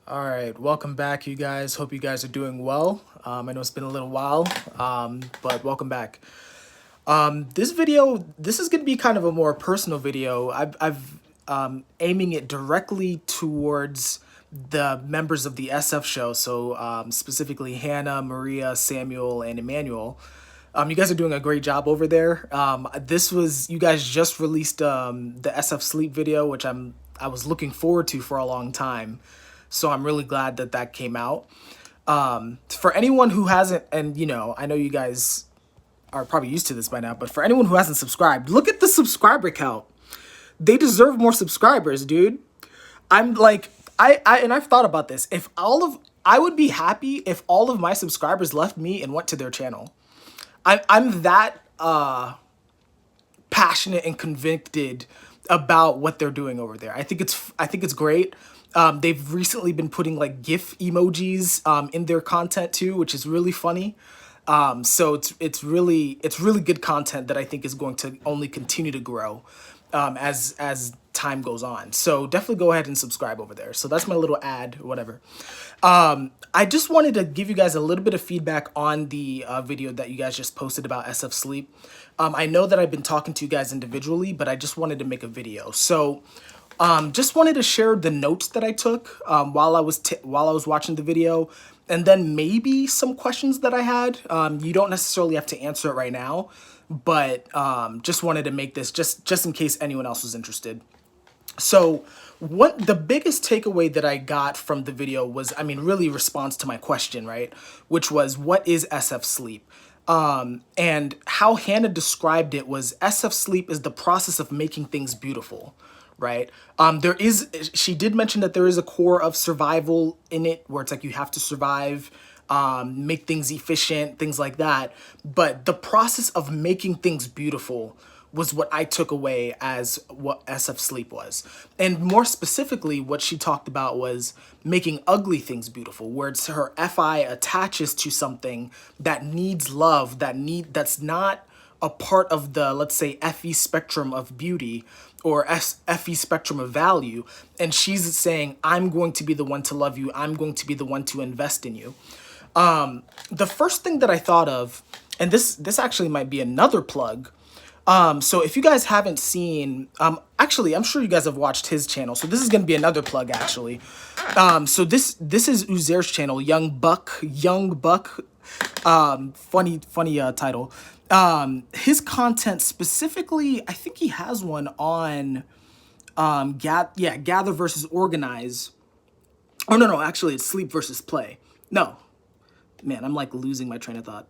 All right, welcome back, you guys. Hope you guys are doing well. I know it's been a little while, but welcome back. This is going to be kind of a more personal video. I've aiming it directly towards the members of the SF show, so specifically Hannah, Maria, Samuel, and Emmanuel. You guys are doing a great job over there. You guys just released the SF Sleep video, which I was looking forward to for a long time. So I'm really glad that that came out. For anyone who hasn't, and I know you guys are probably used to this by now, but for anyone who hasn't subscribed, look at the subscriber count. They deserve more subscribers, dude. I'm like, and I've thought about this. I would be happy if all of my subscribers left me and went to their channel. I'm that passionate and convicted about what they're doing over there. I think it's great. They've recently been putting like GIF emojis in their content too, which is really funny. So it's really good content that I think is going to only continue to grow as time goes on. So definitely go ahead and subscribe over there. So that's my little ad or whatever. I just wanted to give you guys a little bit of feedback on the video that you guys just posted about SF Sleep. I know that I've been talking to you guys individually, but I just wanted to make a video. So just wanted to share the notes that I took while I was watching the video, and then maybe some questions that I had. You don't necessarily have to answer it right now, but just wanted to make this just in case anyone else was interested. So what the biggest takeaway that I got from the video was, I mean, really response to my question, right? Which was, what is SF sleep? And how Hannah described it was SF sleep is the process of making things beautiful, right? She did mention that there is a core of survival in it where it's like you have to survive, make things efficient, things like that. But the process of making things beautiful was what I took away as what SF Sleep was. And more specifically, what she talked about was making ugly things beautiful, where it's her FI attaches to something that needs love, that's not a part of the, let's say, FE spectrum of beauty or FE spectrum of value. And she's saying, I'm going to be the one to love you. I'm going to be the one to invest in you. The first thing that I thought of, and this actually might be another plug. So if you guys haven't seen, actually, I'm sure you guys have watched his channel. So this is going to be another plug, actually. So this is Uzair's channel, Young Buck, funny title. His content specifically, I think he has one on, Gather versus Organize. Oh, no, actually, it's Sleep versus Play. No, man, I'm like losing my train of thought.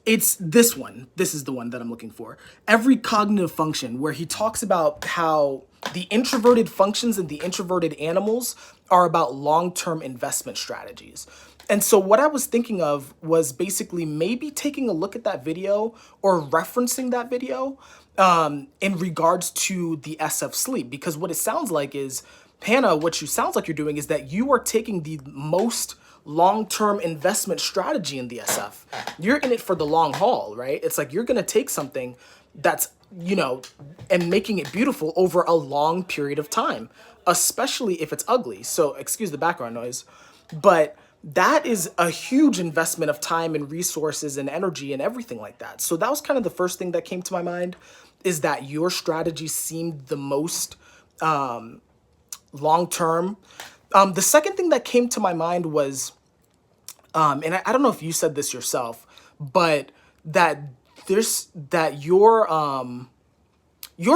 It's this one. This is the one that I'm looking for. Every Cognitive Function, where he talks about how the introverted functions and the introverted animals are about long-term investment strategies. And so what I was thinking of was basically maybe taking a look at that video or referencing that video in regards to the SF sleep. Because what it sounds like is, Hannah, what you sounds like you're doing is that you are taking the most long-term investment strategy in the SF. You're in it for the long haul, right? It's like you're going to take something that's, and making it beautiful over a long period of time, especially if it's ugly. So excuse the background noise, but that is a huge investment of time and resources and energy and everything like that. So that was kind of the first thing that came to my mind, is that your strategy seemed the most long-term. The second thing that came to my mind was, and I don't know if you said this yourself, but that your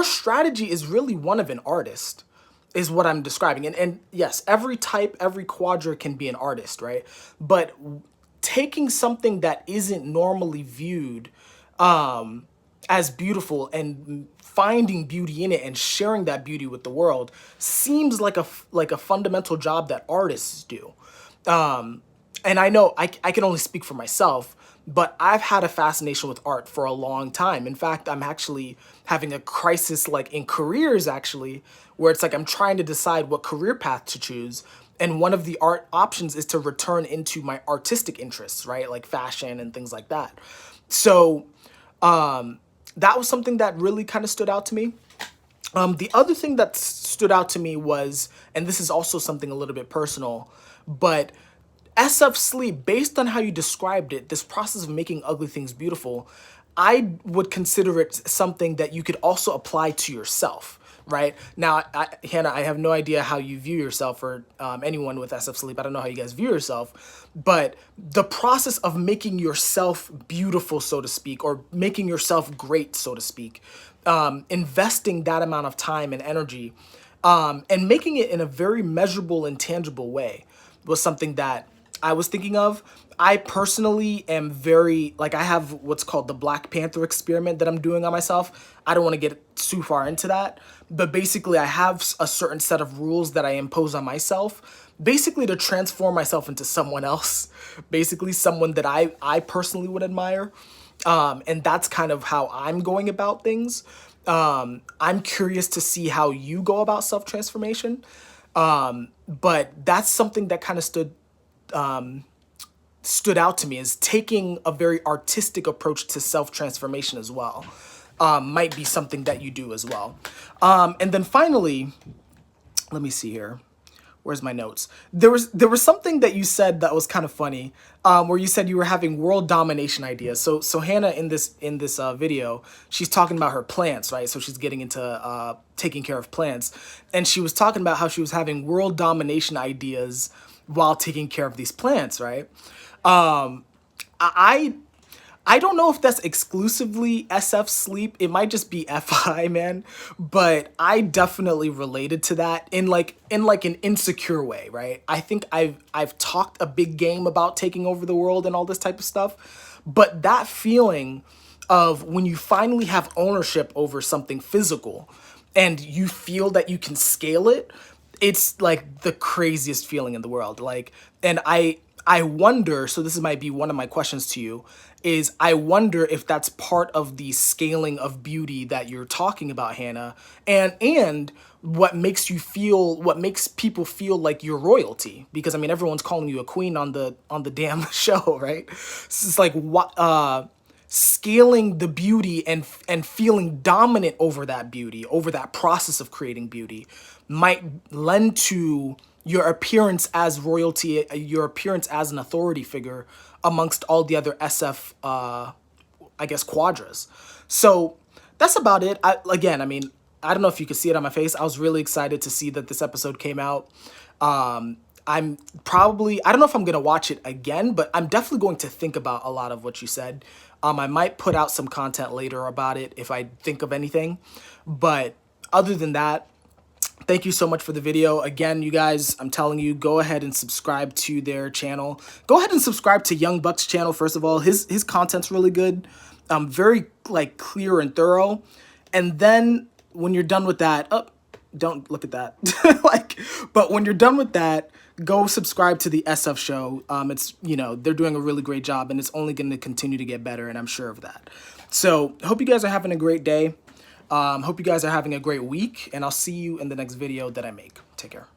strategy is really one of an artist, is what I'm describing. And yes, every type, every quadra can be an artist, right? But taking something that isn't normally viewed as beautiful and finding beauty in it and sharing that beauty with the world seems like a fundamental job that artists do. And I know I can only speak for myself, but I've had a fascination with art for a long time. In fact, I'm actually having a crisis like in careers, actually, where it's like I'm trying to decide what career path to choose. And one of the art options is to return into my artistic interests, right? Like fashion and things like that. So that was something that really kind of stood out to me. The other thing that stood out to me was, and this is also something a little bit personal, but SF sleep, based on how you described it, this process of making ugly things beautiful, I would consider it something that you could also apply to yourself, right? Now, Hannah, I have no idea how you view yourself, or anyone with SF sleep. I don't know how you guys view yourself, but the process of making yourself beautiful, so to speak, or making yourself great, so to speak, investing that amount of time and energy, and making it in a very measurable and tangible way was something that I was thinking of. I personally am very, like, I have what's called the Black Panther experiment that I'm doing on myself. I don't want to get too far into that, but basically I have a certain set of rules that I impose on myself, basically to transform myself into someone else, basically someone that I personally would admire. And that's kind of how I'm going about things. I'm curious to see how you go about self-transformation. But that's something that kind of stood out to me, is taking a very artistic approach to self-transformation as well. Might be something that you do as well. And then finally, let me see here. Where's my notes? There was something that you said that was kind of funny, where you said you were having world domination ideas. So Hannah in this video, she's talking about her plants, right? So she's getting into taking care of plants, and she was talking about how she was having world domination ideas while taking care of these plants, right? I I don't know if that's exclusively SF sleep. It might just be FI, man. But I definitely related to that in an insecure way, right? I think I've talked a big game about taking over the world and all this type of stuff. But that feeling of when you finally have ownership over something physical and you feel that you can scale it, it's like the craziest feeling in the world. And I wonder, so this might be one of my questions to you, is I wonder if that's part of the scaling of beauty that you're talking about, Hannah, and what makes people feel like you're royalty. Because I mean, everyone's calling you a queen on the damn show, right? So it's like what scaling the beauty and feeling dominant over that beauty, over that process of creating beauty, might lend to your appearance as royalty, your appearance as an authority figure amongst all the other SF, I guess, quadras. So that's about it. I mean, I don't know if you could see it on my face. I was really excited to see that this episode came out. I don't know if I'm going to watch it again, but I'm definitely going to think about a lot of what you said. I might put out some content later about it if I think of anything. But other than that, thank you so much for the video. Again, you guys, I'm telling you, go ahead and subscribe to their channel. Go ahead and subscribe to Young Buck's channel, first of all. His content's really good. Very, clear and thorough. And then when you're done with that, don't look at that. But when you're done with that, go subscribe to the SF show. They're doing a really great job, and it's only going to continue to get better, and I'm sure of that. So, hope you guys are having a great day. Hope you guys are having a great week, and I'll see you in the next video that I make. Take care.